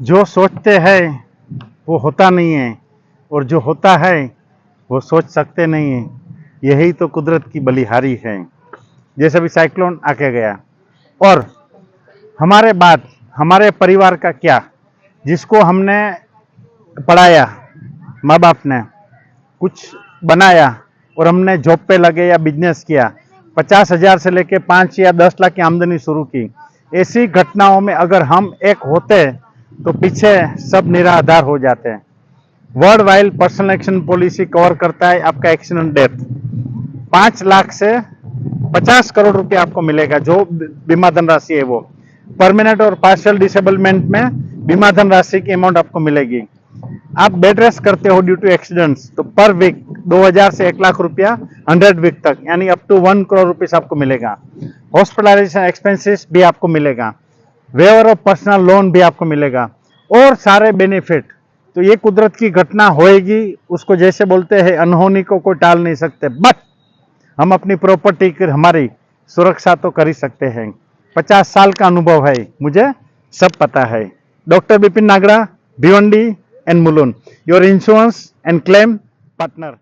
जो सोचते हैं वो होता नहीं है और जो होता है वो सोच सकते नहीं है। यही तो कुदरत की बलिहारी है। जैसे भी साइक्लोन आके गया और हमारे बाद हमारे परिवार का क्या, जिसको हमने पढ़ाया, माँ बाप ने कुछ बनाया और हमने जॉब पे लगे या बिजनेस किया, 50,000 से लेके 5 या 10 लाख की आमदनी शुरू की, ऐसी घटनाओं में अगर हम एक होते तो पीछे सब निराधार हो जाते हैं। World wide personal action policy cover करता है आपका एक्सीडेंट डेथ, 5 लाख से 50 करोड़ रुपए आपको मिलेगा। जो बीमा धनराशि है वो परमानेंट और पार्शियल डिसेबलमेंट में बीमा धनराशि की अमाउंट आपको मिलेगी। आप बेड रेस्ट करते हो ड्यू टू एक्सीडेंट्स तो पर वीक 2000 से 1 लाख रुपया 100 वीक तक यानी अप टू 1 करोड़ रुपीस आपको मिलेगा। हॉस्पिटलाइजेशन एक्सपेंसेस भी आपको मिलेगा, वेवर ऑफ पर्सनल लोन भी आपको मिलेगा और सारे बेनिफिट। तो ये कुदरत की घटना होएगी, उसको जैसे बोलते हैं अनहोनी को कोई टाल नहीं सकते, बट हम अपनी प्रॉपर्टी की हमारी सुरक्षा तो कर ही सकते हैं। 50 साल का अनुभव है, मुझे सब पता है। Doctor Vipin Nagda, Bhiwandi and Mulund, your insurance and claim partner.